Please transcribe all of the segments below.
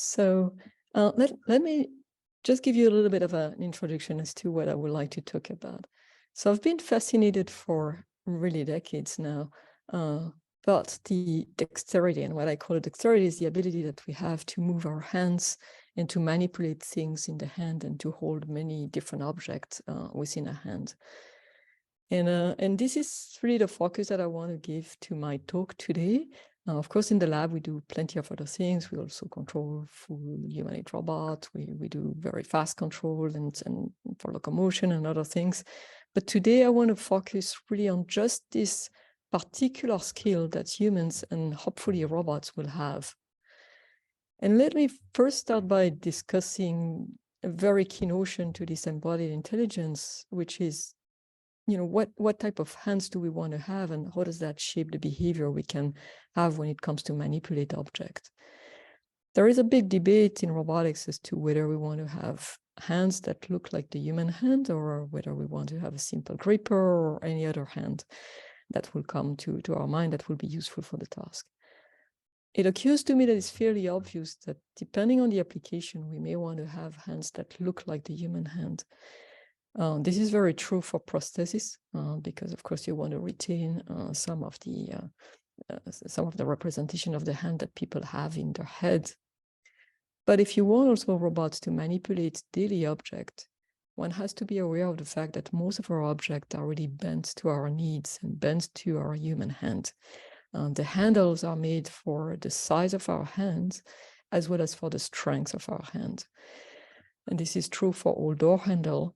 So let me just give you a little bit of an introduction as to what I would like to talk about. So I've been fascinated for really decades now about the dexterity, and what I call dexterity is the ability that we have to move our hands and to manipulate things in the hand and to hold many different objects within a hand. And this is really the focus that I want to give to my talk today. Of course, in the lab, we do plenty of other things. We also control full humanoid robots. We do very fast control and for locomotion and other things. But today, I want to focus really on just this particular skill that humans and hopefully robots will have. And let me first start by discussing a very key notion to this embodied intelligence, which is, what type of hands do we want to have, and how does that shape the behavior we can have when it comes to manipulate objects? There is a big debate in robotics as to whether we want to have hands that look like the human hand, or whether we want to have a simple gripper or any other hand that will come to our mind that will be useful for the task. It occurs to me that it's fairly obvious that depending on the application, we may want to have hands that look like the human hand. This is very true for prosthesis, because of course you want to retain some of the representation of the hand that people have in their head. But if you want also robots to manipulate daily objects, one has to be aware of the fact that most of our objects are really bent to our needs and bent to our human hand. The handles are made for the size of our hands as well as for the strength of our hand. And this is true for all door handle.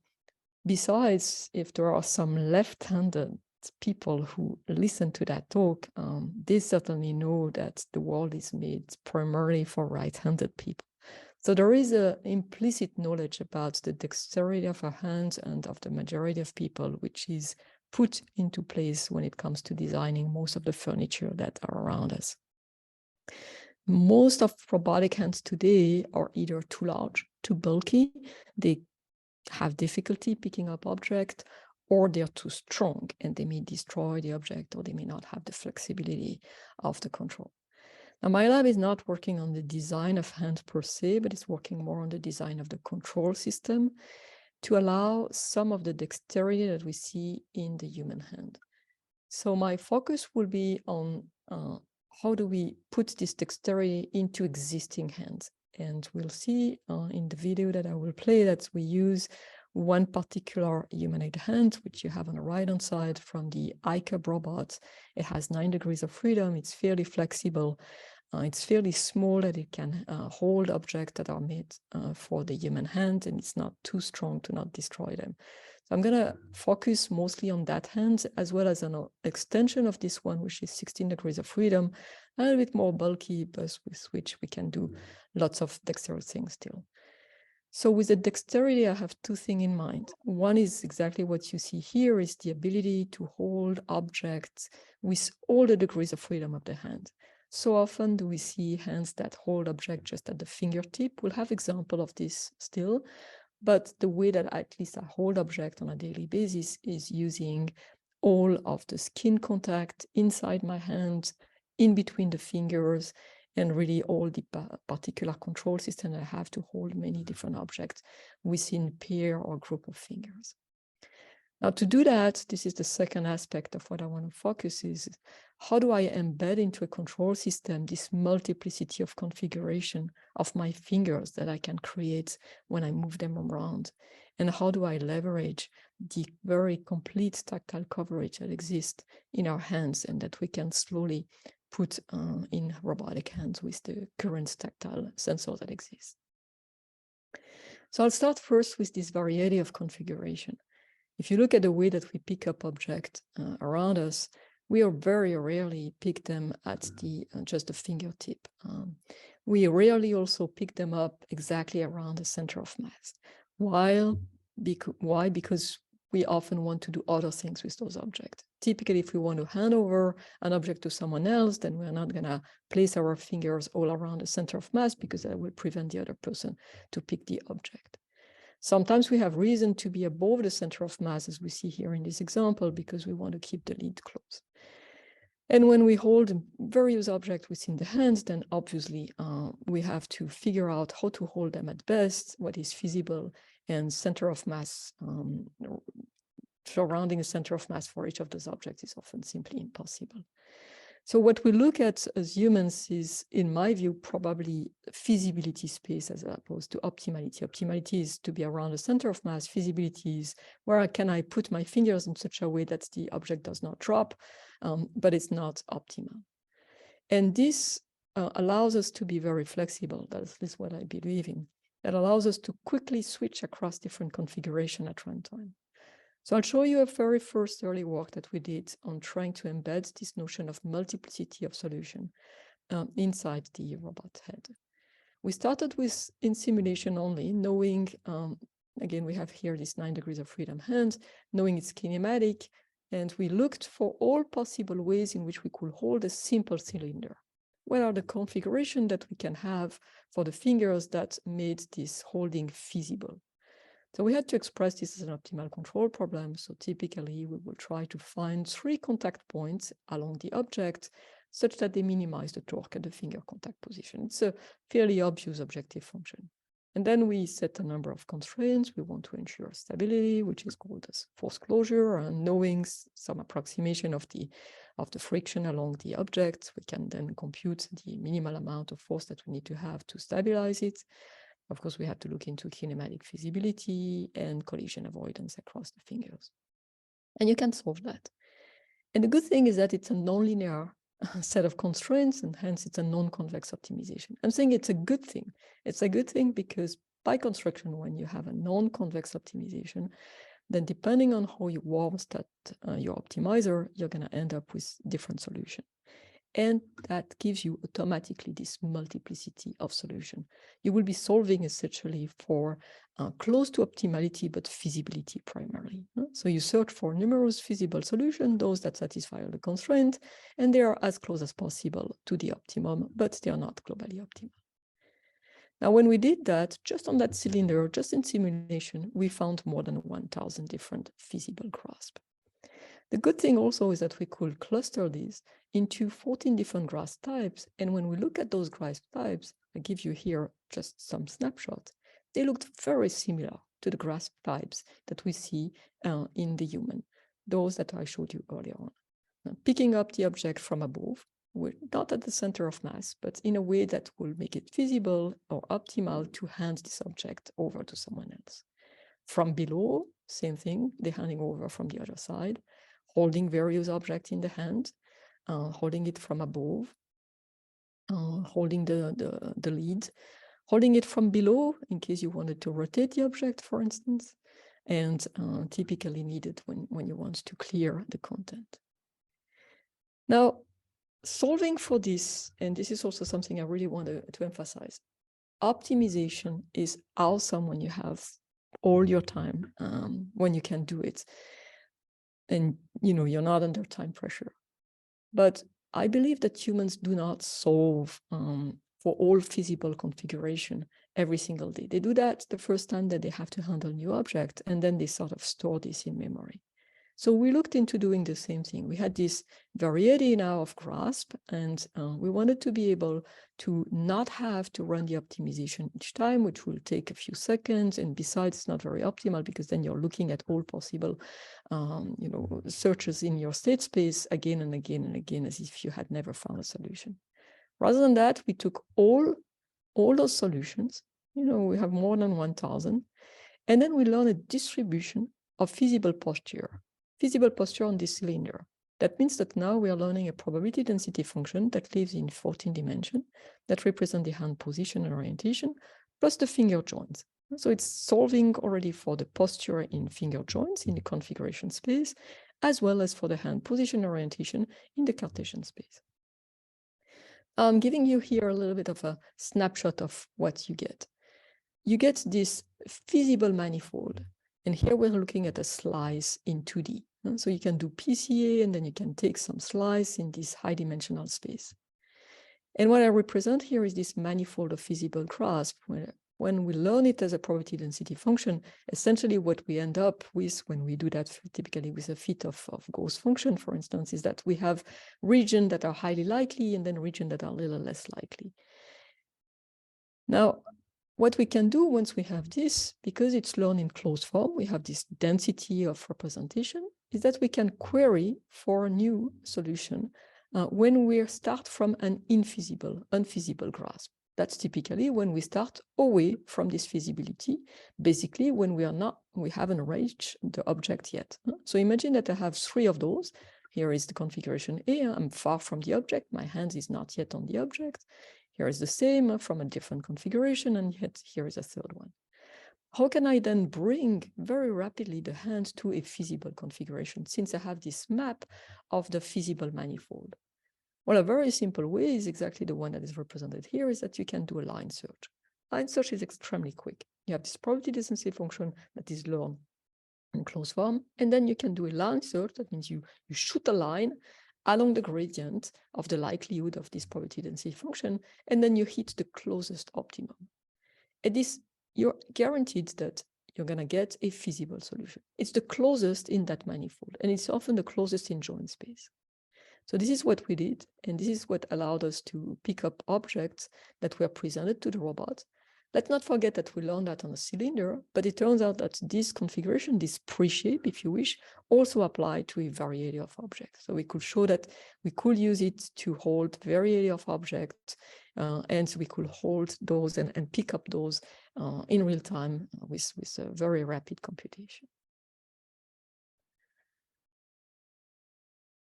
Besides, if there are some left-handed people who listen to that talk, they certainly know that the world is made primarily for right-handed people. So there is an implicit knowledge about the dexterity of our hands and of the majority of people, which is put into place when it comes to designing most of the furniture that are around us. Most of robotic hands today are either too large, too bulky, they have difficulty picking up objects, or they're too strong and they may destroy the object, or they may not have the flexibility of the control. Now, my lab is not working on the design of hands per se, but it's working more on the design of the control system to allow some of the dexterity that we see in the human hand. So my focus will be on how do we put this dexterity into existing hands. And we'll see in the video that I will play that we use one particular humanoid hand, which you have on the right-hand side from the iCub robot. It has 9 degrees of freedom. It's fairly flexible. It's fairly small that it can hold objects that are made for the human hand, and it's not too strong to not destroy them. So I'm going to focus mostly on that hand, as well as an extension of this one, which is 16 degrees of freedom, a little bit more bulky, but with which we can do lots of dexterous things still. So with the dexterity, I have 2 things in mind. One is exactly what you see here, is the ability to hold objects with all the degrees of freedom of the hand. So often do we see hands that hold objects just at the fingertip. We'll have example of this still, but the way that at least I hold object on a daily basis is using all of the skin contact inside my hand, in between the fingers, and really all the particular control system I have to hold many different objects within pair or group of fingers. Now, to do that, this is the second aspect of what I want to focus is, how do I embed into a control system this multiplicity of configuration of my fingers that I can create when I move them around? And how do I leverage the very complete tactile coverage that exists in our hands and that we can slowly put in robotic hands with the current tactile sensors that exist? So I'll start first with this variety of configuration. If you look at the way that we pick up objects around us, we are very rarely pick them at the just the fingertip. We rarely also pick them up exactly around the center of mass. Why? Because we often want to do other things with those objects. Typically, if we want to hand over an object to someone else, then we're not going to place our fingers all around the center of mass, because that will prevent the other person to pick the object. Sometimes we have reason to be above the center of mass, as we see here in this example, because we want to keep the lid closed. And when we hold various objects within the hands, then obviously we have to figure out how to hold them at best, what is feasible, and center of mass, surrounding a center of mass for each of those objects is often simply impossible. So what we look at as humans is, in my view, probably feasibility space as opposed to optimality. Optimality is to be around the center of mass. Feasibility is where can I put my fingers in such a way that the object does not drop, but it's not optimal. And this allows us to be very flexible. That's at least what I believe in. That allows us to quickly switch across different configuration at runtime. So I'll show you a very first early work that we did on trying to embed this notion of multiplicity of solution inside the robot head. We started with in simulation only, knowing, again, we have here this 9 degrees of freedom hand, knowing it's kinematic, and we looked for all possible ways in which we could hold a simple cylinder. What are the configurations that we can have for the fingers that made this holding feasible? So we had to express this as an optimal control problem. So typically we will try to find 3 contact points along the object such that they minimize the torque at the finger contact position. It's a fairly obvious objective function. And then we set a number of constraints. We want to ensure stability, which is called as force closure, and knowing some approximation of the friction along the object, we can then compute the minimal amount of force that we need to have to stabilize it. Of course, we have to look into kinematic feasibility and collision avoidance across the fingers. And you can solve that. And the good thing is that it's a nonlinear set of constraints, and hence it's a non-convex optimization. I'm saying it's a good thing. It's a good thing because by construction, when you have a non-convex optimization, then depending on how you warm that your optimizer, you're going to end up with different solutions. And that gives you automatically this multiplicity of solution. You will be solving essentially for close to optimality, but feasibility primarily. So you search for numerous feasible solutions, those that satisfy all the constraints, and they are as close as possible to the optimum, but they are not globally optimal. Now, when we did that, just on that cylinder, just in simulation, we found more than 1,000 different feasible grasps. The good thing also is that we could cluster these into 14 different grasp types. And when we look at those grasp types, I give you here just some snapshots. They looked very similar to the grasp types that we see in the human, those that I showed you earlier on. Now, picking up the object from above, not at the center of mass, but in a way that will make it feasible or optimal to hand this object over to someone else. From below, same thing, they're handing over from the other side, holding various objects in the hand, holding it from above, holding the lead, holding it from below in case you wanted to rotate the object, for instance, and typically needed when you want to clear the content. Now, solving for this, and this is also something I really want to emphasize, optimization is awesome when you have all your time, when you can do it. And you're not under time pressure. But I believe that humans do not solve for all feasible configuration every single day. They do that the first time that they have to handle new object, and then they sort of store this in memory. So we looked into doing the same thing. We had this variety now of grasp, and we wanted to be able to not have to run the optimization each time, which will take a few seconds. And besides, it's not very optimal because then you're looking at all possible searches in your state space again and again and again, as if you had never found a solution. Rather than that, we took all those solutions, we have more than 1,000, and then we learned a distribution of feasible posture on this cylinder. That means that now we are learning a probability density function that lives in 14 dimensions that represent the hand position and orientation, plus the finger joints. So it's solving already for the posture in finger joints in the configuration space, as well as for the hand position orientation in the Cartesian space. I'm giving you here a little bit of a snapshot of what you get. You get this feasible manifold. And here we're looking at a slice in 2D. So you can do PCA, and then you can take some slice in this high dimensional space. And what I represent here is this manifold of feasible grasp, where when we learn it as a probability density function, essentially what we end up with when we do that typically with a fit of Gauss function, for instance, is that we have regions that are highly likely and then regions that are a little less likely. Now, what we can do once we have this, because it's learned in closed form, we have this density of representation, is that we can query for a new solution when we start from an unfeasible grasp. That's typically when we start away from this feasibility, basically when we haven't reached the object yet. So imagine that I have 3 of those. Here is the configuration A, I'm far from the object, my hand is not yet on the object. Here is the same from a different configuration, and yet here is a 3rd one. How can I then bring very rapidly the hand to a feasible configuration since I have this map of the feasible manifold? Well, a very simple way is exactly the one that is represented here, is that you can do a line search. Line search is extremely quick. You have this probability density function that is learned in closed form, and then you can do a line search. That means you shoot a line along the gradient of the likelihood of this probability density function, and then you hit the closest optimum. And this, you're guaranteed that you're going to get a feasible solution. It's the closest in that manifold, and it's often the closest in joint space. So this is what we did, and this is what allowed us to pick up objects that were presented to the robot. Let's not forget that we learned that on a cylinder, but it turns out that this configuration, this pre-shape, if you wish, also applied to a variety of objects. So we could show that we could use it to hold variety of objects, and so we could hold those and pick up those in real time with a very rapid computation.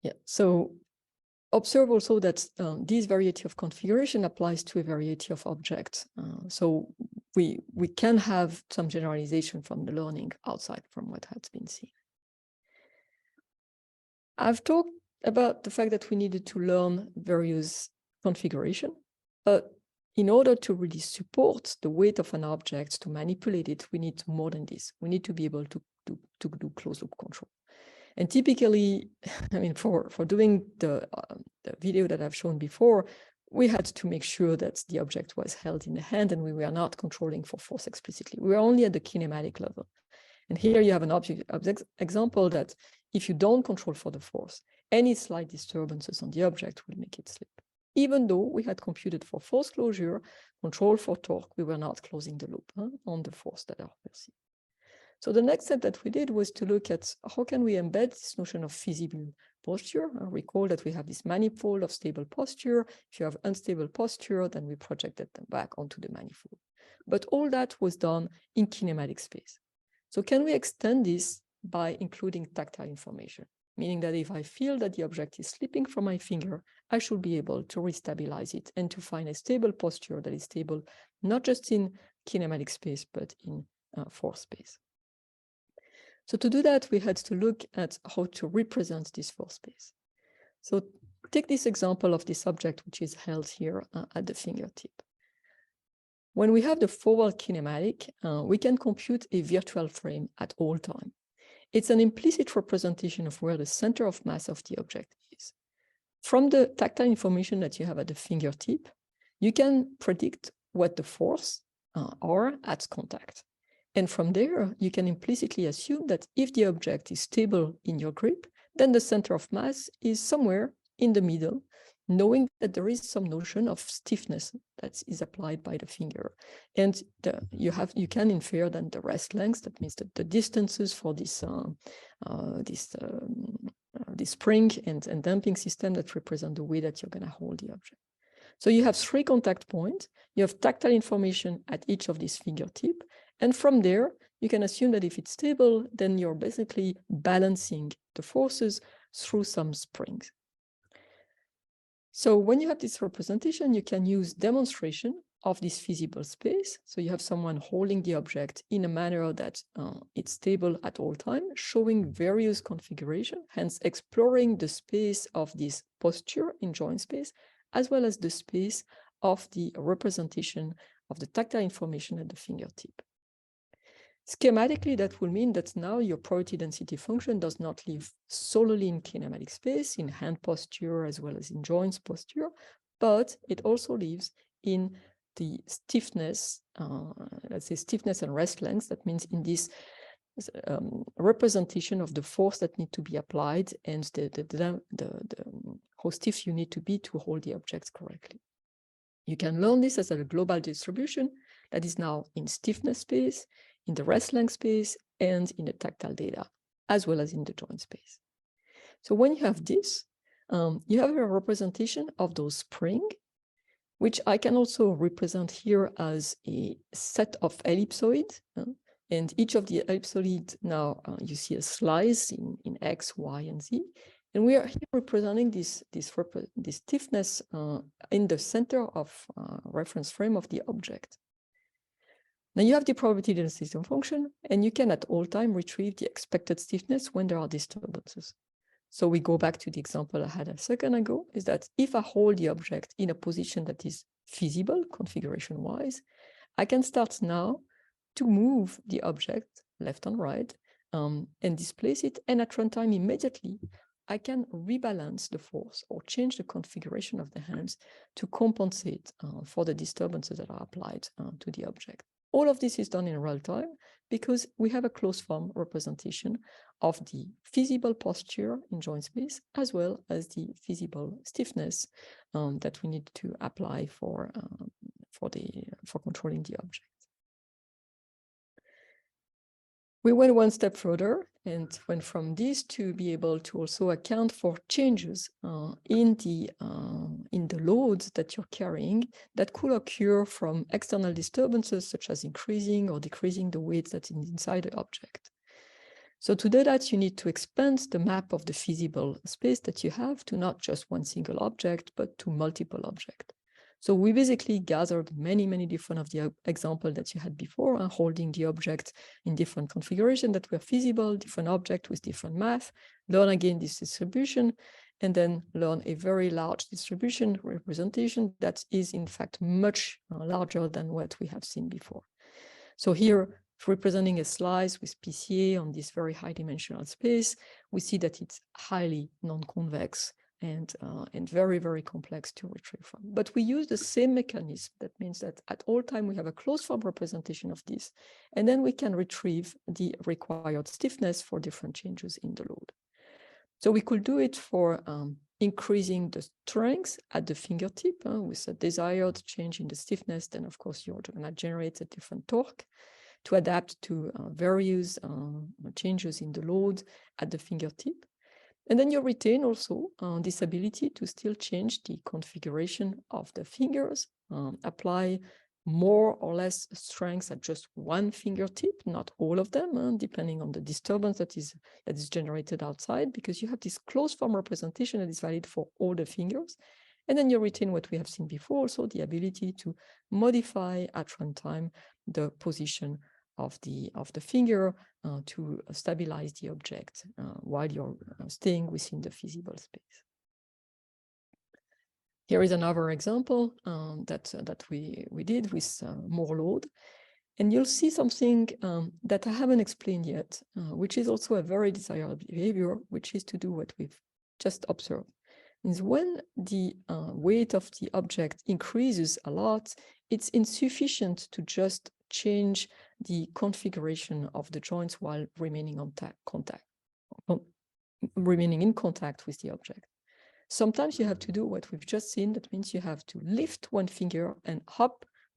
Yeah, so observe also that this variety of configuration applies to a variety of objects. So we can have some generalization from the learning outside from what has been seen. I've talked about the fact that we needed to learn various configuration, but in order to really support the weight of an object, to manipulate it, we need more than this. We need to be able to do closed loop control. And typically, I mean, for doing the video that I've shown before, we had to make sure that the object was held in the hand and we were not controlling for force explicitly. We were only at the kinematic level. And here you have an object example that if you don't control for the force, any slight disturbances on the object will make it slip. Even though we had computed for force closure, control for torque, we were not closing the loop on the force that are perceived. So the next step that we did was to look at how can we embed this notion of feasible posture. Recall that we have this manifold of stable posture. If you have unstable posture, then we projected them back onto the manifold. But all that was done in kinematic space. So can we extend this by including tactile information? Meaning that if I feel that the object is slipping from my finger, I should be able to restabilize it and to find a stable posture that is stable, not just in kinematic space, but in force space. So to do that, we had to look at how to represent this force space. So take this example of this object, which is held here at the fingertip. When we have the forward kinematic, we can compute a virtual frame at all time. It's an implicit representation of where the center of mass of the object is. From the tactile information that you have at the fingertip, you can predict what the force are at contact. And from there, you can implicitly assume that if the object is stable in your grip, then the center of mass is somewhere in the middle, knowing that there is some notion of stiffness that is applied by the finger. And you can infer then the rest length, that means that the distances for this spring and damping system that represent the way that you're going to hold the object. So you have 3 contact points, you have tactile information at each of these fingertips, and from there, you can assume that if it's stable, then you're basically balancing the forces through some springs. So when you have this representation, you can use demonstration of this feasible space. So you have someone holding the object in a manner that it's stable at all times, showing various configurations, hence exploring the space of this posture in joint space, as well as the space of the representation of the tactile information at the fingertip. Schematically, that will mean that now your probability density function does not live solely in kinematic space, in hand posture, as well as in joints posture, but it also lives in the stiffness, let's say stiffness and rest length. That means in this representation of the force that need to be applied and how stiff you need to be to hold the objects correctly. You can learn this as a global distribution that is now in stiffness space, in the rest length space, and in the tactile data, as well as in the joint space. So when you have this, you have a representation of those springs, which I can also represent here as a set of ellipsoids. And each of the ellipsoids now, you see a slice in X, Y, and Z. And we are here representing this stiffness in the center of reference frame of the object. Now you have the probability density system function, and you can at all time retrieve the expected stiffness when there are disturbances. So we go back to the example I had a second ago, is that if I hold the object in a position that is feasible configuration-wise, I can start now to move the object left and right and displace it, and at runtime immediately, I can rebalance the force or change the configuration of the hands to compensate for the disturbances that are applied to the object. All of this is done in real time because we have a closed form representation of the feasible posture in joint space, as well as the feasible stiffness that we need to apply for controlling the object. We went one step further and went from this to be able to also account for changes in the loads that you're carrying that could occur from external disturbances, such as increasing or decreasing the weight that's inside the object. So to do that, you need to expand the map of the feasible space that you have to not just one single object, but to multiple objects. So we basically gathered many, many different of the examples that you had before, holding the object in different configurations that were feasible, different objects with different math, learn again this distribution, and then learn a very large distribution representation that is in fact much larger than what we have seen before. So here, representing a slice with PCA on this very high dimensional space, we see that it's highly non-convex and very, very complex to retrieve from. But we use the same mechanism. That means that at all time we have a closed form representation of this, and then we can retrieve the required stiffness for different changes in the load. So we could do it for increasing the strength at the fingertip with a desired change in the stiffness. Then of course you're going to generate a different torque to adapt to various changes in the load at the fingertip. And then you retain also this ability to still change the configuration of the fingers, apply more or less strength at just one fingertip, not all of them, depending on the disturbance that is generated outside, because you have this closed form representation that is valid for all the fingers. And then you retain what we have seen before, also the ability to modify at runtime the position of the finger to stabilize the object while you're staying within the feasible space. Here is another example that we did with more load. And you'll see something that I haven't explained yet, which is also a very desirable behavior, which is to do what we've just observed. Is when the weight of the object increases a lot, it's insufficient to just change the configuration of the joints while remaining remaining in contact with the object. Sometimes you have to do what we've just seen. That means you have to lift one finger and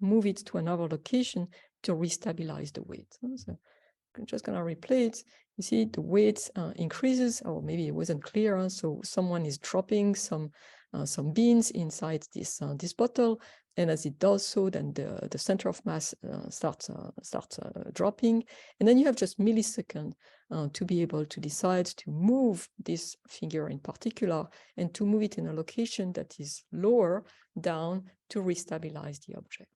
move it to another location to restabilize the weight. So I'm just going to replay it. You see the weight increases, or maybe it wasn't clear. So someone is dropping some beans inside this bottle, and as it does so, then the center of mass starts dropping, and then you have just milliseconds to be able to decide to move this finger in particular and to move it in a location that is lower down to restabilize the object.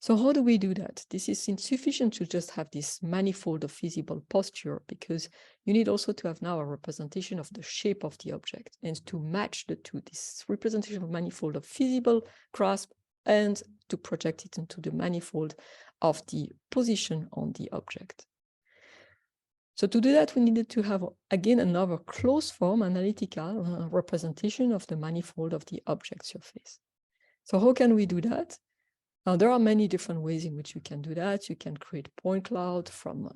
So how do we do that? This is insufficient to just have this manifold of feasible posture, because you need also to have now a representation of the shape of the object, and to match the two, this representation of manifold of feasible grasp, and to project it into the manifold of the position on the object. So to do that, we needed to have, again, another closed form analytical representation of the manifold of the object surface. So how can we do that? There are many different ways in which you can do that. You can create point cloud from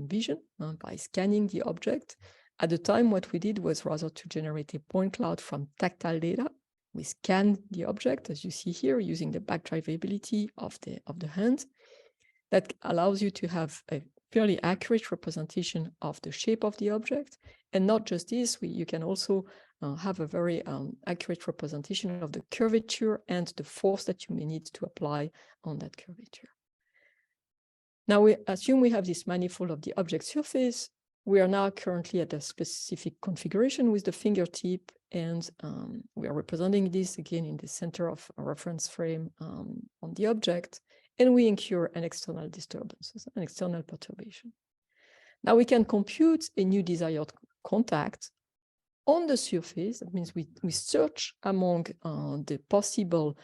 vision by scanning the object. At the time, what we did was rather to generate a point cloud from tactile data. We scan the object, as you see here, using the backdrivability of the hand. That allows you to have a fairly accurate representation of the shape of the object. And not just this, you can also have a very accurate representation of the curvature and the force that you may need to apply on that curvature. Now we assume we have this manifold of the object surface. We are now currently at a specific configuration with the fingertip, and we are representing this again in the center of a reference frame on the object, and we incur an external disturbance, an external perturbation. Now we can compute a new desired contact on the surface. That means we search among the possible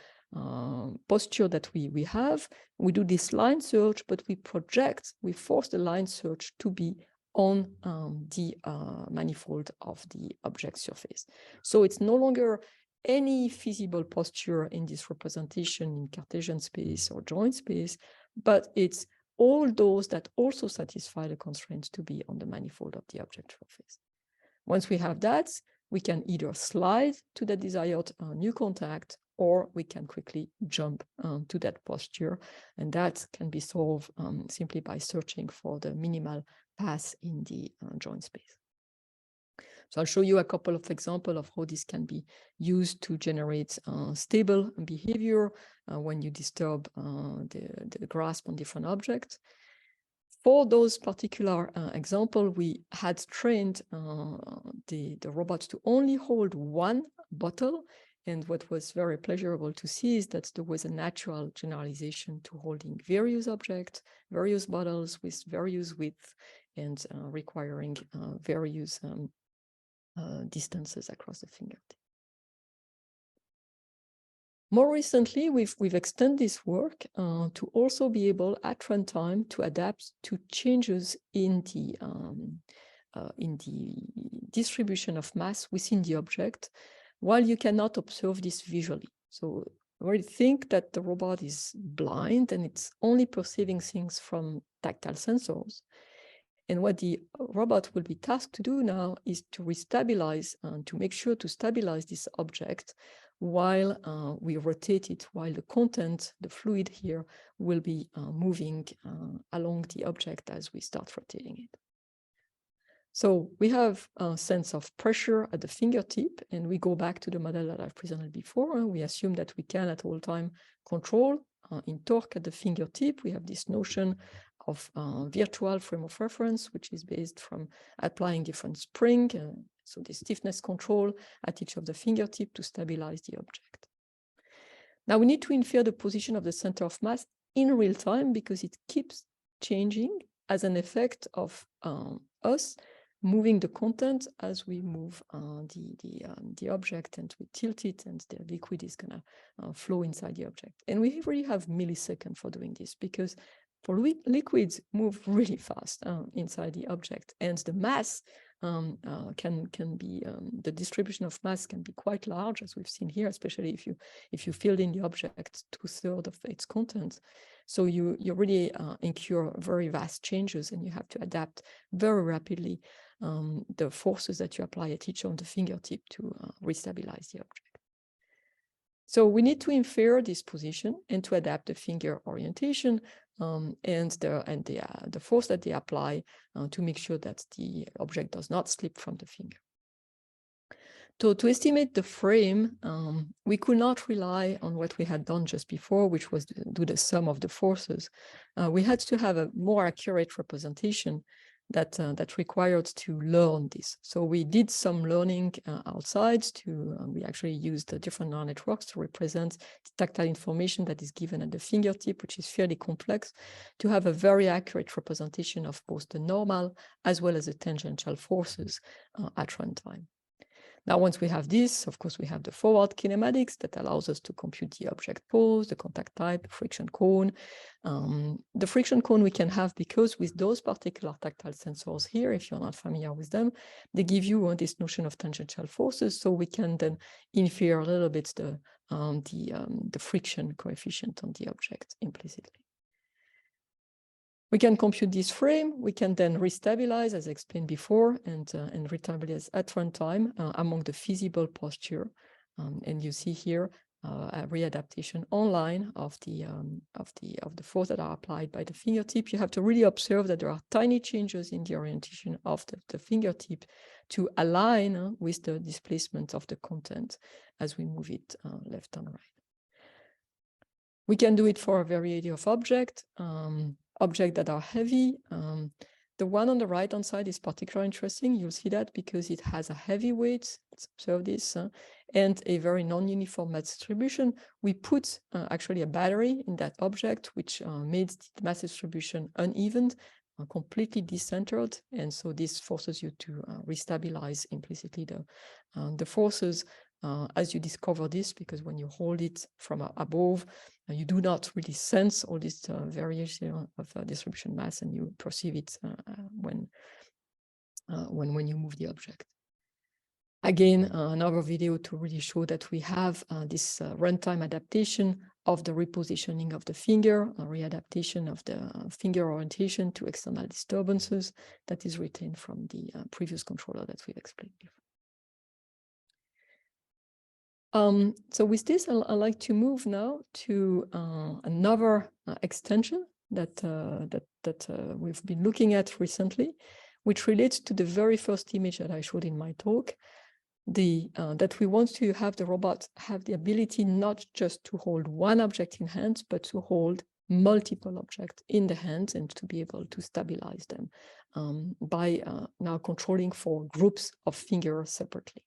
posture that we have. We do this line search, but we force the line search to be on the manifold of the object surface. So it's no longer any feasible posture in this representation in Cartesian space or joint space, but it's all those that also satisfy the constraints to be on the manifold of the object surface. Once we have that, we can either slide to the desired new contact, or we can quickly jump to that posture. And that can be solved simply by searching for the minimal path in the joint space. So I'll show you a couple of examples of how this can be used to generate stable behavior when you disturb the grasp on different objects. For those particular examples, we had trained the robot to only hold one bottle. And what was very pleasurable to see is that there was a natural generalization to holding various objects, various bottles with various width, and requiring various distances across the fingertip. More recently, we've extended this work to also be able at runtime to adapt to changes in the distribution of mass within the object, while you cannot observe this visually. So we think that the robot is blind and it's only perceiving things from tactile sensors. And what the robot will be tasked to do now is to restabilize and to make sure to stabilize this object while we rotate it, while the content, the fluid here, will be moving along the object as we start rotating it. So we have a sense of pressure at the fingertip, and we go back to the model that I've presented before. We assume that we can at all time control in torque at the fingertip. We have this notion of virtual frame of reference, which is based from applying different spring, so the stiffness control at each of the fingertip to stabilize the object. Now we need to infer the position of the center of mass in real time because it keeps changing as an effect of us moving the content as we move the object, and we tilt it, and the liquid is going to flow inside the object. And we really have milliseconds for doing this, because for liquids move really fast inside the object, and the mass can be the distribution of mass can be quite large, as we've seen here, especially if you filled in the object 2/3 of its content. So you really incur very vast changes, and you have to adapt very rapidly the forces that you apply at each of the fingertip to restabilize the object. So we need to infer this position and to adapt the finger orientation and the force that they apply to make sure that the object does not slip from the finger. So to estimate the frame, we could not rely on what we had done just before, which was to do the sum of the forces. We had to have a more accurate representation that required to learn this. So we did some learning outside we actually used different neural networks to represent the tactile information that is given at the fingertip, which is fairly complex, to have a very accurate representation of both the normal as well as the tangential forces at runtime. Now, once we have this, of course, we have the forward kinematics that allows us to compute the object pose, the contact type, the friction cone. The friction cone we can have because with those particular tactile sensors here, if you're not familiar with them, they give you this notion of tangential forces. So we can then infer a little bit the the friction coefficient on the object implicitly. We can compute this frame. We can then restabilize, as I explained before, and restabilize at runtime among the feasible posture. And you see here a readaptation online of the force that are applied by the fingertip. You have to really observe that there are tiny changes in the orientation of the fingertip to align with the displacement of the content as we move it left and right. We can do it for a variety of objects. Objects that are heavy. The one on the right-hand side is particularly interesting. You'll see that because it has a heavy weight. Let's observe this, and a very non-uniform mass distribution. We put actually a battery in that object, which made the mass distribution uneven, completely decentered, and so this forces you to restabilize implicitly the forces as you discover this, because when you hold it from above, you do not really sense all this variation of distribution mass, and you perceive it when you move the object. Again, another video to really show that we have this runtime adaptation of the repositioning of the finger, a readaptation of the finger orientation to external disturbances that is retained from the previous controller that we've explained before. So with this, I'd like to move now to another extension that we've been looking at recently, which relates to the very first image that I showed in my talk, that we want to have the robot have the ability not just to hold one object in hands, but to hold multiple objects in the hands and to be able to stabilize them by now controlling 4 groups of fingers separately.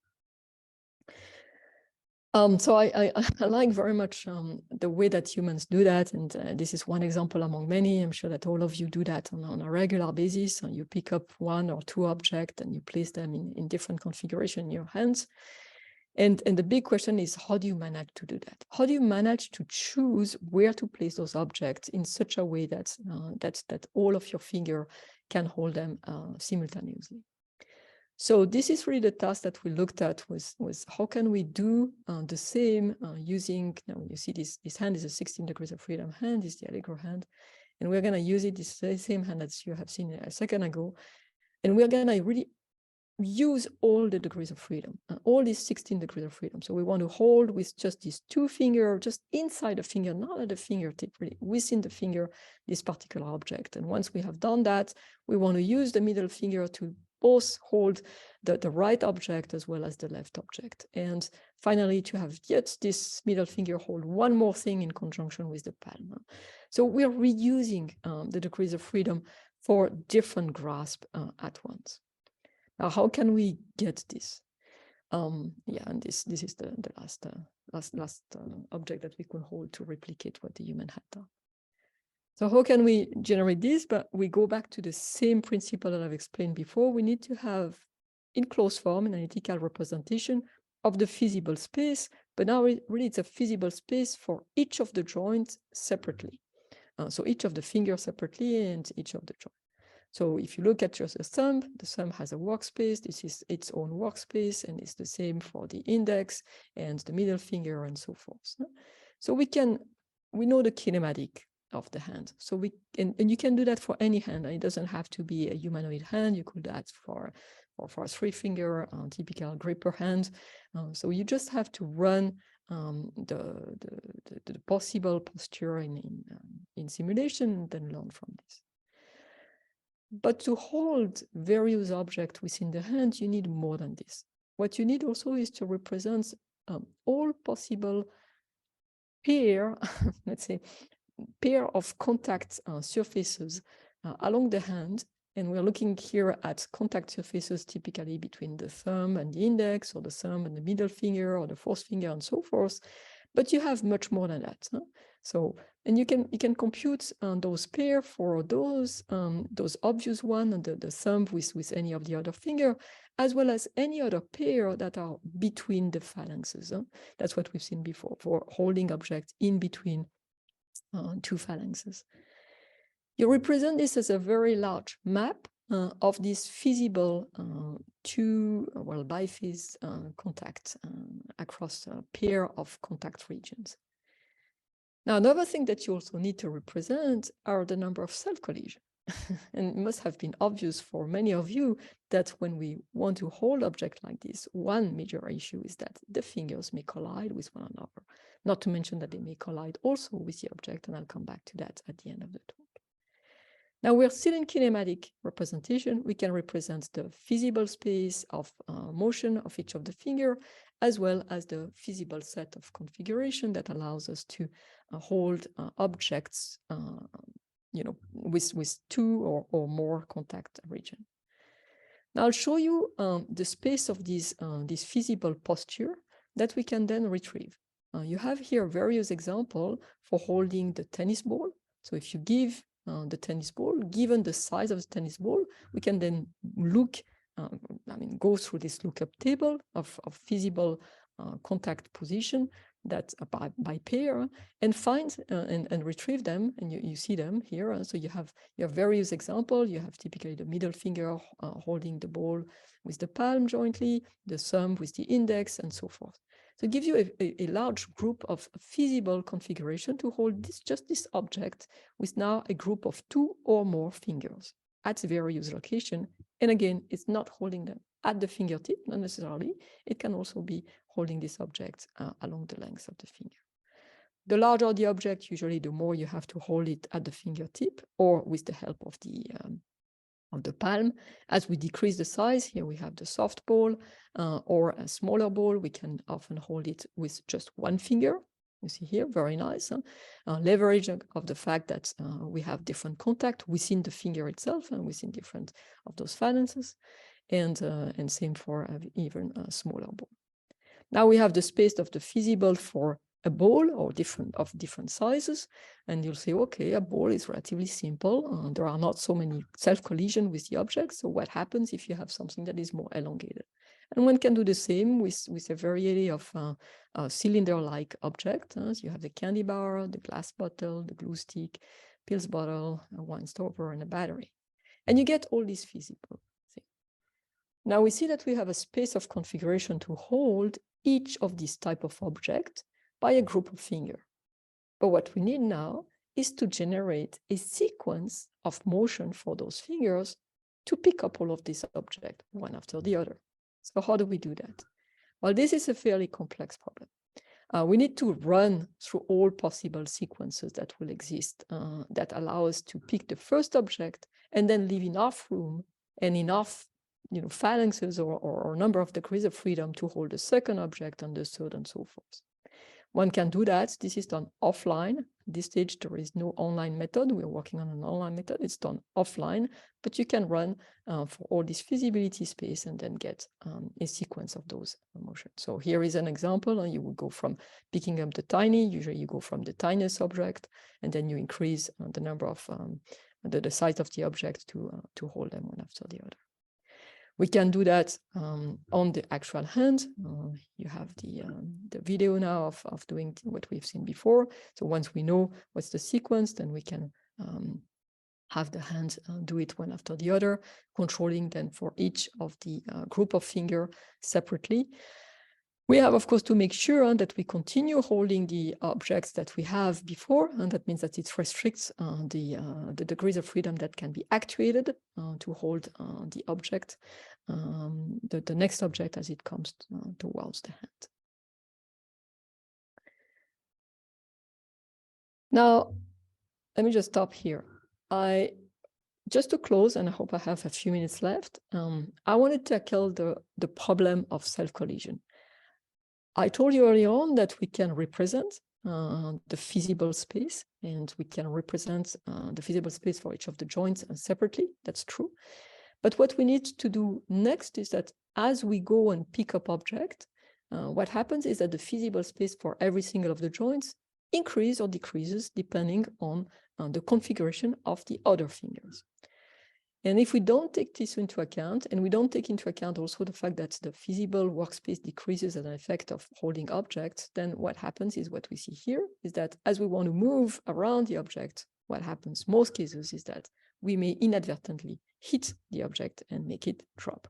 So I like very much the way that humans do that, and this is one example among many. I'm sure that all of you do that on a regular basis. You pick up 1 or 2 objects and you place them in different configuration in your hands. And the big question is, how do you manage to do that? How do you manage to choose where to place those objects in such a way that all of your finger can hold them simultaneously? So this is really the task that we looked at, was how can we do the same using, you see this hand is a 16 degrees of freedom hand, is the Allegro hand, and we're going to use it, this same hand that you have seen a second ago, and we're going to really use all the degrees of freedom, all these 16 degrees of freedom. So we want to hold with just these 2 fingers, just inside the finger, not at the fingertip, really within the finger, this particular object. And once we have done that, we want to use the middle finger to both hold the right object as well as the left object. And finally, to have yet this middle finger hold one more thing in conjunction with the palm. So we're reusing the degrees of freedom for different grasp at once. Now, how can we get this? Yeah, and this is the last object that we could hold to replicate what the human had done. So how can we generate this? But we go back to the same principle that I've explained before. We need to have, in closed form, an analytical representation of the feasible space, but now really it's a feasible space for each of the joints separately. So each of the fingers separately and each of the joints. So if you look at just the thumb has a workspace. This is its own workspace, and it's the same for the index and the middle finger and so forth. So we know the kinematic of the hand. So and you can do that for any hand. It doesn't have to be a humanoid hand. You could do that for a 3-finger typical gripper hand. So you just have to run the possible posture in simulation and then learn from this. But to hold various objects within the hand, you need more than this. What you need also is to represent all possible pair, let's say, pair of contact surfaces along the hand. And we're looking here at contact surfaces typically between the thumb and the index, or the thumb and the middle finger, or the 4th finger, and so forth. But you have much more than that. So, and you can compute those pair for those obvious one, and the thumb with any of the other finger, as well as any other pair that are between the phalanxes. That's what we've seen before for holding objects in between 2 phalanxes. You represent this as a very large map of this feasible biphase contact across a pair of contact regions. Now, another thing that you also need to represent are the number of self-collision. And it must have been obvious for many of you that when we want to hold objects like this, one major issue is that the fingers may collide with one another, not to mention that they may collide also with the object, and I'll come back to that at the end of the talk. Now we're still in kinematic representation. We can represent the feasible space of motion of each of the finger, as well as the feasible set of configuration that allows us to hold objects with two or more contact region. Now I'll show you the space of this feasible posture that we can then retrieve. You have here various examples for holding the tennis ball. So if you give the tennis ball, given the size of the tennis ball, we can then look, go through this lookup table of feasible contact position that by pair, and find and retrieve them, and you see them here. So you have various examples. You have typically the middle finger holding the ball with the palm jointly, the thumb with the index, and so forth. So it gives you a large group of feasible configuration to hold just this object with now a group of two or more fingers at various locations. And again, it's not holding them at the fingertip, not necessarily. It can also be holding this object along the length of the finger. The larger the object, usually the more you have to hold it at the fingertip or with the help of the palm. As we decrease the size, here we have the soft ball or a smaller ball, we can often hold it with just one finger. You see here, very nice. Leverage of the fact that we have different contact within the finger itself and within different of those phalanxes, and same for even a smaller ball. Now we have the space of the feasible for a ball or different sizes, and you'll say, okay, a ball is relatively simple. There are not so many self-collision with the object. So what happens if you have something that is more elongated? And one can do the same with a variety of cylinder-like objects. So you have the candy bar, the glass bottle, the glue stick, pills bottle, a wine stopper, and a battery. And you get all these feasible things. Now we see that we have a space of configuration to hold each of these type of object by a group of fingers. But what we need now is to generate a sequence of motion for those fingers to pick up all of these objects one after the other. So how do we do that? Well, this is a fairly complex problem. We need to run through all possible sequences that will exist that allow us to pick the first object and then leave enough room and enough phalanxes or number of degrees of freedom to hold the second object and the third and so forth. One can do that. This is done offline. At this stage, there is no online method. We're working on an online method. It's done offline, but you can run for all this feasibility space and then get a sequence of those motions. So here is an example. You will go from picking up the tiny, usually you go from the tiniest object, and then you increase the number of, the size of the object to hold them one after the other. We can do that on the actual hand. You have the video now of doing what we've seen before. So once we know what's the sequence, then we can have the hand do it one after the other, controlling then for each of the group of finger separately. We have, of course, to make sure that we continue holding the objects that we have before, and that means that it restricts the degrees of freedom that can be actuated to hold the object, the next object as it comes towards the hand. Now, let me just stop here. Just to close, and I hope I have a few minutes left, I want to tackle the problem of self-collision. I told you earlier on that we can represent the feasible space, and we can represent the feasible space for each of the joints separately. That's true. But what we need to do next is that as we go and pick up object, what happens is that the feasible space for every single of the joints increases or decreases depending on the configuration of the other fingers. And if we don't take this into account, and we don't take into account also the fact that the feasible workspace decreases as an effect of holding objects, then what happens is what we see here, is that as we want to move around the object, what happens most cases is that we may inadvertently hit the object and make it drop.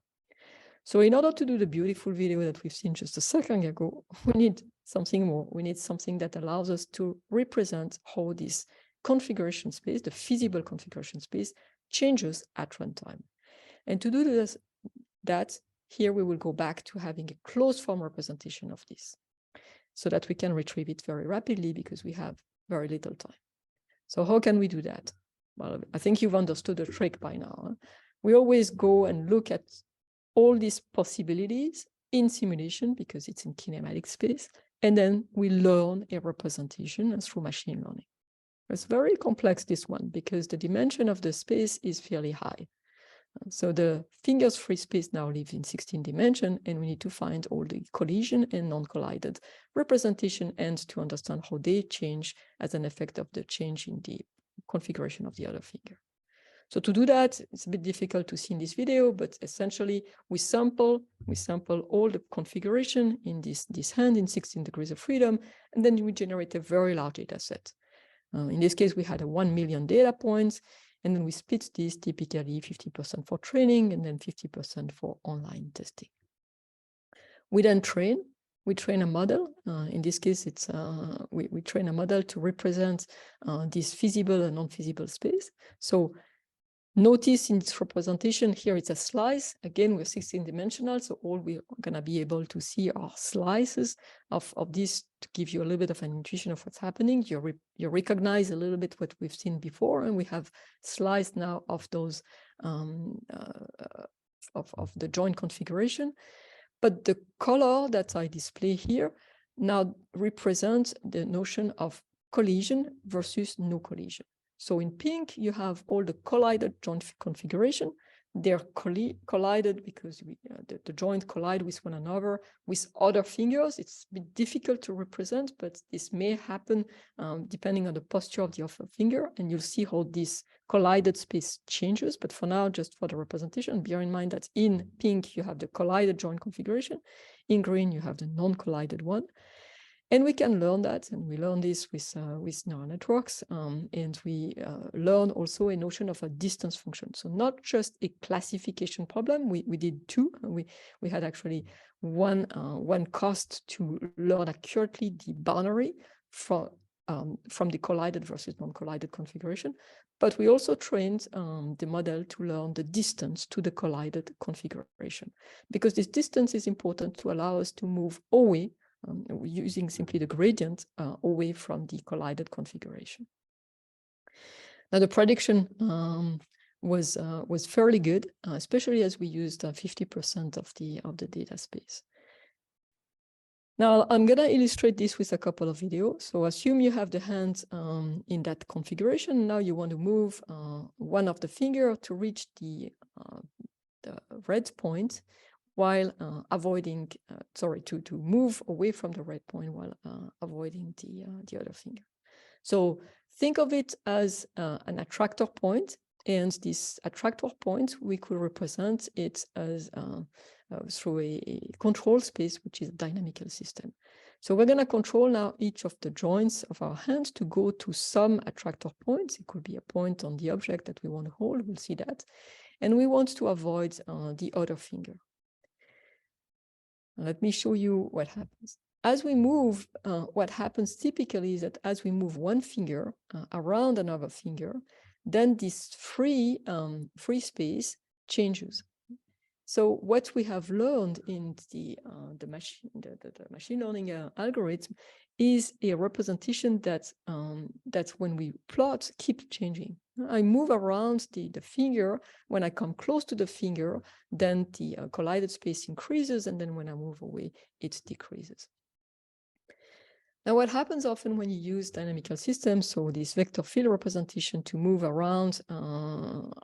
So in order to do the beautiful video that we've seen just a second ago, we need something more. We need something that allows us to represent how this configuration space, the feasible configuration space, changes at runtime. And to do this, here we will go back to having a closed form representation of this, so that we can retrieve it very rapidly because we have very little time. So how can we do that? Well, I think you've understood the trick by now. Huh? We always go and look at all these possibilities in simulation because it's in kinematic space, and then we learn a representation through machine learning. It's very complex, this one, because the dimension of the space is fairly high. So the fingers free space now lives in 16 dimensions, and we need to find all the collision and non-collided representation and to understand how they change as an effect of the change in the configuration of the other finger. So to do that, it's a bit difficult to see in this video, but essentially we sample all the configuration in this hand in 16 degrees of freedom, and then we generate a very large data set. In this case, we had 1 million data points, and then we split this typically 50% for training and then 50% for online testing. We then train a model. In this case, we train a model to represent this feasible and non-feasible space. So notice in its representation here, it's a slice. Again, we're 16 dimensional, so all we're going to be able to see are slices of this to give you a little bit of an intuition of what's happening. You recognize a little bit what we've seen before, and we have slice now of those of the joint configuration. But the color that I display here now represents the notion of collision versus no collision. So in pink, you have all the collided joint configuration. They're collided because the joint collide with one another with other fingers. It's a bit difficult to represent, but this may happen depending on the posture of the other finger. And you'll see how this collided space changes. But for now, just for the representation, bear in mind that in pink, you have the collided joint configuration. In green, you have the non-collided one. And we can learn that, and we learn this with neural networks, and we learn also a notion of a distance function. So not just a classification problem. We did two. We had actually one cost to learn accurately the boundary from the collided versus non-collided configuration, but we also trained the model to learn the distance to the collided configuration, because this distance is important to allow us to move away using simply the gradient away from the collided configuration. Now the prediction was fairly good, especially as we used 50% of the data space. Now I'm going to illustrate this with a couple of videos. So assume you have the hand in that configuration. Now you want to move one of the finger to reach the red point, while avoiding, to move away from the red point while avoiding the other finger. So think of it as an attractor point, and this attractor point, we could represent it as through a control space, which is a dynamical system. So we're going to control now each of the joints of our hand to go to some attractor points. It could be a point on the object that we want to hold, we'll see that. And we want to avoid the other finger. Let me show you what happens. As we move, what happens typically is that as we move one finger around another finger, then this free space changes. So what we have learned in the machine learning algorithm is a representation that when we plot keeps changing. I move around the finger. When I come close to the finger, then the collided space increases, and then when I move away, it decreases. Now, what happens often when you use dynamical systems, so this vector field representation to move around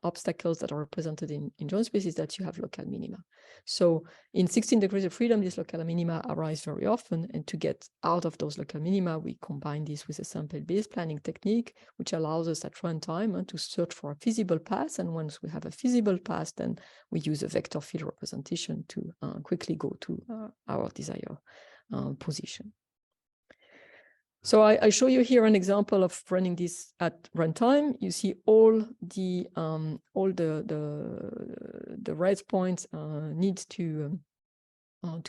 obstacles that are represented in joint space, is that you have local minima. So in 16 degrees of freedom, these local minima arise very often, and to get out of those local minima, we combine this with a sample-based planning technique, which allows us at runtime to search for a feasible path, and once we have a feasible path, then we use a vector field representation to quickly go to our desired position. So I show you here an example of running this at runtime. You see all the red points need to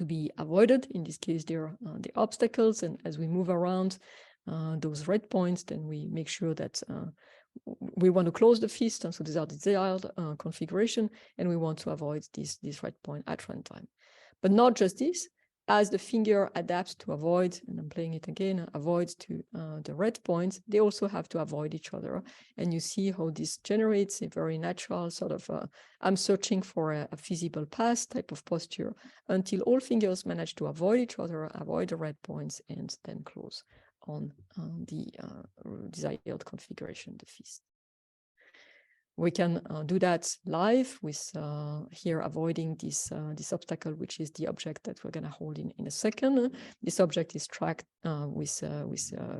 be avoided. In this case, they're the obstacles, and as we move around those red points, then we make sure that we want to close the fist, and so these are the desired configuration, and we want to avoid this red point at runtime. But not just this. As the finger adapts to avoid, and I'm playing it again, avoids to the red points, they also have to avoid each other. And you see how this generates a very natural sort of, I'm searching for a feasible path type of posture until all fingers manage to avoid each other, avoid the red points, and then close on the desired configuration, the fist. We can do that live with here avoiding this obstacle, which is the object that we're going to hold in a second. This object is tracked with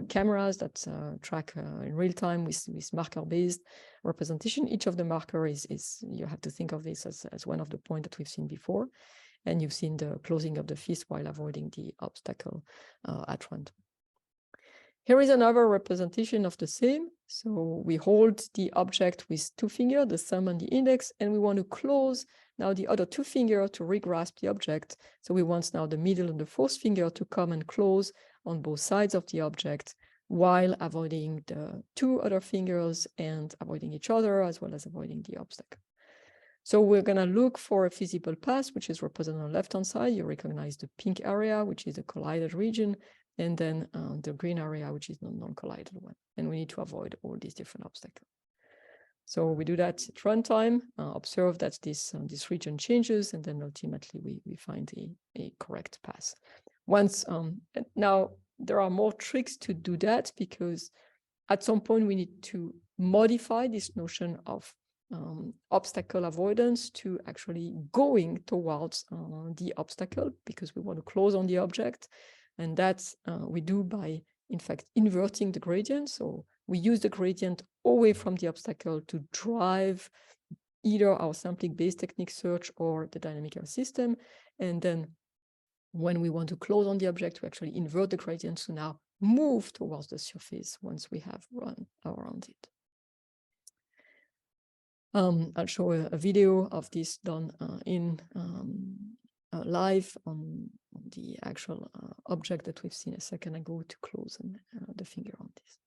cameras that track in real time with marker-based representation. Each of the marker is you have to think of this as one of the points that we've seen before, and you've seen the closing of the fist while avoiding the obstacle at random. Here is another representation of the same. So we hold the object with two fingers, the thumb and the index, and we want to close now the other two fingers to re-grasp the object. So we want now the middle and the fourth finger to come and close on both sides of the object while avoiding the two other fingers and avoiding each other, as well as avoiding the obstacle. So we're going to look for a feasible path, which is represented on the left-hand side. You recognize the pink area, which is the collided region, and then the green area, which is the non-collided one. And we need to avoid all these different obstacles. So we do that at runtime, observe that this region changes, and then ultimately we find a correct path. Now, there are more tricks to do that, because at some point we need to modify this notion of obstacle avoidance to actually going towards the obstacle, because we want to close on the object. And that's we do by, in fact, inverting the gradient. So we use the gradient away from the obstacle to drive either our sampling-based technique search or the dynamic error system. And then when we want to close on the object, we actually invert the gradient to now move towards the surface once we have run around it. I'll show a video of this done live on the actual object that we've seen a second ago to close the finger on this.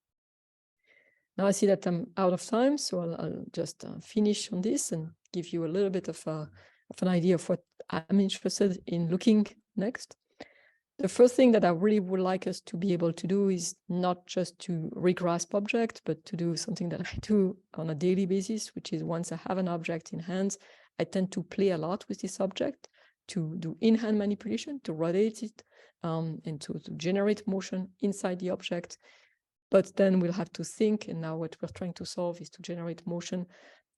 Now I see that I'm out of time, so I'll just finish on this and give you a little bit of an idea of what I'm interested in looking next. The first thing that I really would like us to be able to do is not just to re-grasp object, but to do something that I do on a daily basis, which is once I have an object in hand, I tend to play a lot with this object, to do in-hand manipulation, to rotate it, and to generate motion inside the object. But then we'll have to think, and now what we're trying to solve is to generate motion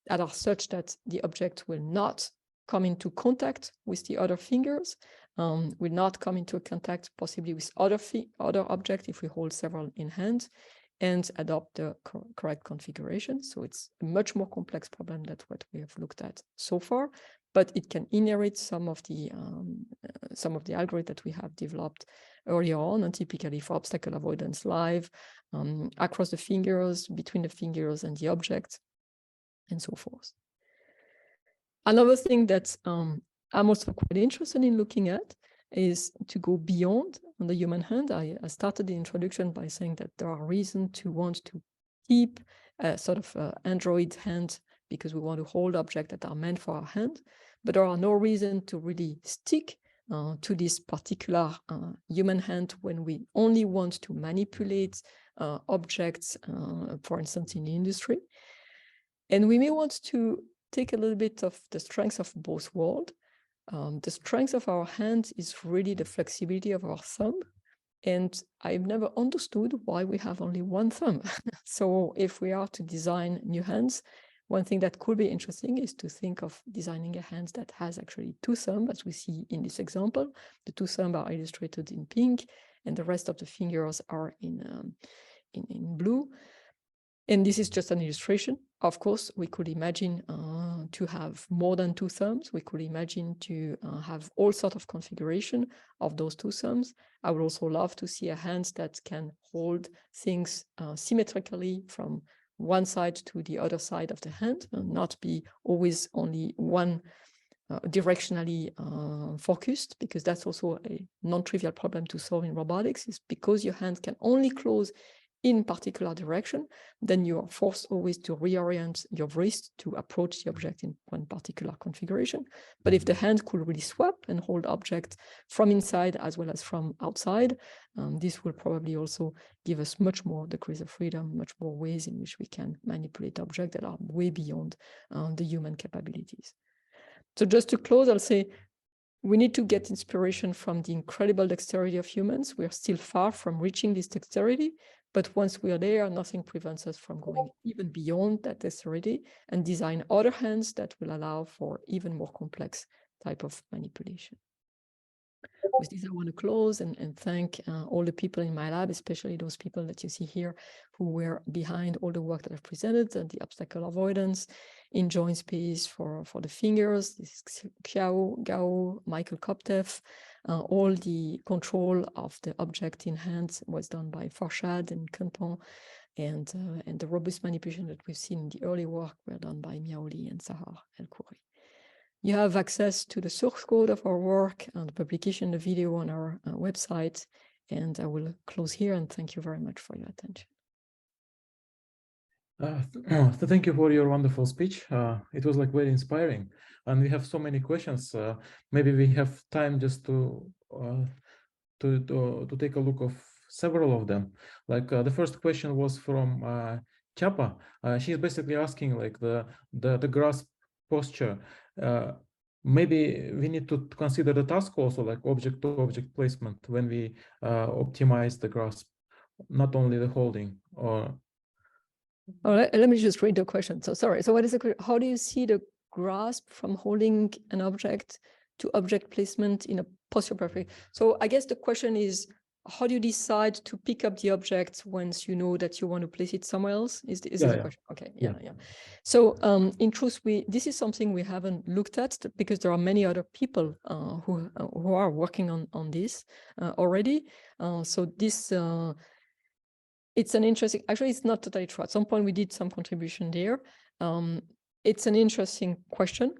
that are such that the object will not come into contact with the other fingers, will not come into contact possibly with other objects if we hold several in hand, and adopt the correct configuration. So it's a much more complex problem than what we have looked at so far, but it can inherit some of the algorithms that we have developed earlier on, and typically for obstacle avoidance live, across the fingers, between the fingers and the object, and so forth. Another thing that I'm also quite interested in looking at is to go beyond on the human hand. I started the introduction by saying that there are reasons to want to keep a sort of Android hand, because we want to hold objects that are meant for our hand, but there are no reason to really stick to this particular human hand when we only want to manipulate objects, for instance, in the industry. And we may want to take a little bit of the strengths of both worlds. The strength of our hand is really the flexibility of our thumb. And I've never understood why we have only one thumb. So if we are to design new hands, one thing that could be interesting is to think of designing a hand that has actually two thumbs, as we see in this example. The two thumbs are illustrated in pink, and the rest of the fingers are in blue. And this is just an illustration. Of course, we could imagine to have more than 2 thumbs. We could imagine to have all sorts of configuration of those 2 thumbs. I would also love to see a hand that can hold things symmetrically from one side to the other side of the hand, and not be always only one directionally focused, because that's also a non-trivial problem to solve in robotics. Is because your hand can only close in particular direction, then you are forced always to reorient your wrist to approach the object in one particular configuration. But if the hand could really swap and hold object from inside as well as from outside, this will probably also give us much more degrees of freedom, much more ways in which we can manipulate objects that are way beyond the human capabilities. So just to close, I'll say we need to get inspiration from the incredible dexterity of humans. We are still far from reaching this dexterity, but once we are there, nothing prevents us from going even beyond that dexterity and design other hands that will allow for even more complex type of manipulation. With this, I want to close and thank all the people in my lab, especially those people that you see here who were behind all the work that I've presented, and the obstacle avoidance in joint space for the fingers. This is Xiao, Gao, Michael Koptev. All the control of the object in hands was done by Farshad and Kanpan, and the robust manipulation that we've seen in the early work were done by Miaoli and Sahar El-Khouri. You have access to the source code of our work and the publication of the video on our website. And I will close here and thank you very much for your attention. Thank you for your wonderful speech. It was like very inspiring, and we have so many questions. Maybe we have time just to take a look of several of them. Like the first question was from Chapa. She's basically asking like the grasp posture. Maybe we need to consider the task also, like object-to-object placement, when we optimize the grasp, not only the holding. Or let me just read the question. So sorry. So what is the question? How do you see the grasp from holding an object to object placement in a posture perfect? So I guess the question is, how do you decide to pick up the object once you know that you want to place it somewhere else? Is this the question? Okay, yeah. So in truth, this is something we haven't looked at, because there are many other people who are working on this already. So this it's an interesting. Actually, it's not totally true. At some point, we did some contribution there. It's an interesting question.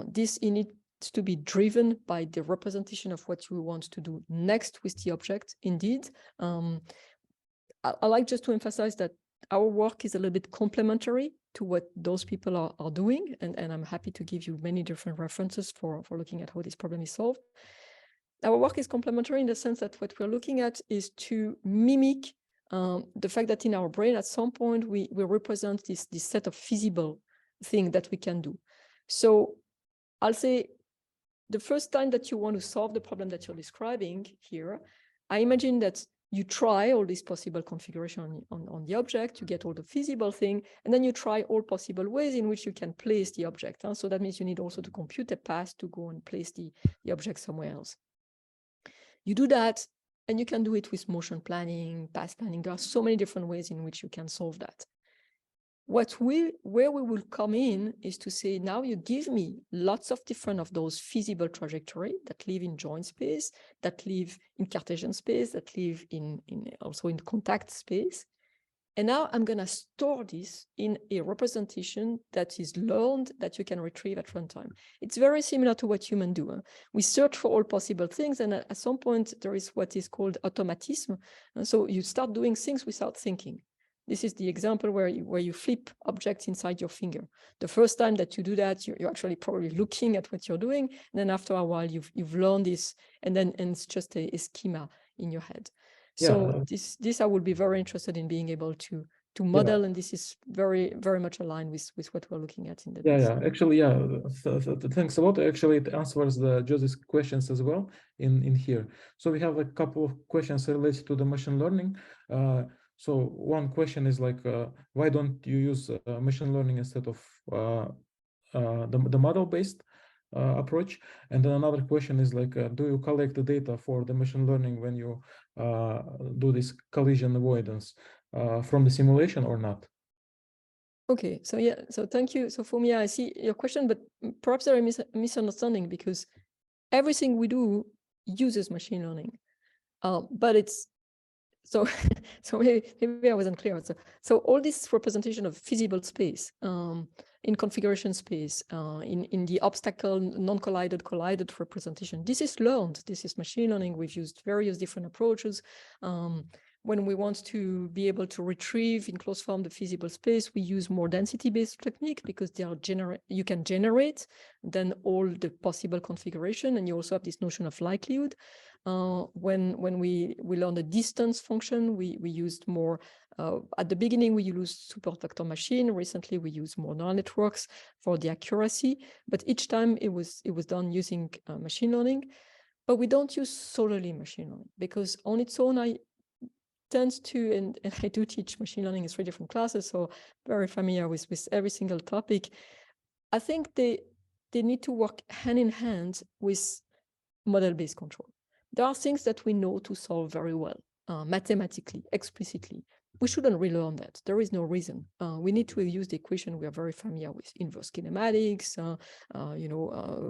This needs to be driven by the representation of what you want to do next with the object. Indeed, I like just to emphasize that our work is a little bit complementary to what those people are doing, and I'm happy to give you many different references for looking at how this problem is solved. Our work is complementary in the sense that what we're looking at is to mimic the fact that in our brain, at some point, we represent this set of feasible things that we can do. So I'll say, the first time that you want to solve the problem that you're describing here, I imagine that you try all these possible configuration on the object, you get all the feasible thing, and then you try all possible ways in which you can place the object. So that means you need also to compute a path to go and place the object somewhere else. You do that, and you can do it with motion planning, path planning. There are so many different ways in which you can solve that. Where we will come in is to say, now you give me lots of different of those feasible trajectory that live in joint space, that live in Cartesian space, that live also in contact space. And now I'm going to store this in a representation that is learned, that you can retrieve at runtime. It's very similar to what humans do. We search for all possible things, and at some point there is what is called automatism. And so you start doing things without thinking. This is the example where you flip objects inside your finger. The first time that you do that, you're actually probably looking at what you're doing. And then after a while, you've learned this, and it's just a schema in your head. So this I would be very interested in being able to model, and this is very, very much aligned with what we're looking at in the Actually, thanks a lot. Actually, it answers Josie's questions as well in here. So we have a couple of questions related to the machine learning. So one question is like, why don't you use machine learning instead of the model-based approach? And then another question is like, do you collect the data for the machine learning when you do this collision avoidance from the simulation or not? Okay, so yeah, so thank you. So for me, I see your question, but perhaps there is a misunderstanding because everything we do uses machine learning, but it's so so maybe I wasn't clear. So all this representation of feasible space, in configuration space, in the obstacle non-collided collided representation, this is learned. This is machine learning. We've used various different approaches. When we want to be able to retrieve in closed form the feasible space, we use more density-based technique because they are you can generate then all the possible configuration, and you also have this notion of likelihood. When we learn the distance function, we used more, at the beginning we used support vector machine. Recently we use more neural networks for the accuracy, but each time it was done using machine learning. But we don't use solely machine learning because on its own I tend to, and I do teach machine learning in 3 different classes, so very familiar with every single topic. I think they need to work hand in hand with model-based control. There are things that we know to solve very well, mathematically, explicitly. We shouldn't relearn that. There is no reason. We need to use the equation we are very familiar with: inverse kinematics,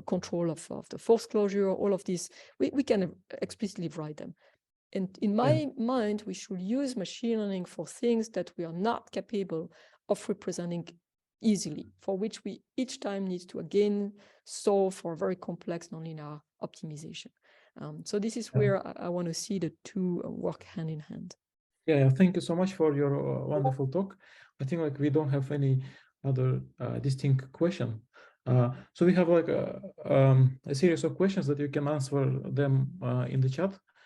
control of the force closure, all of this. We can explicitly write them. And in my mind, we should use machine learning for things that we are not capable of representing easily, for which we each time need to again solve for a very complex nonlinear optimization. So this is where I want to see the two work hand in hand. Yeah, thank you so much for your wonderful talk. I think like we don't have any other distinct question. So we have like a series of questions that you can answer them in the chat.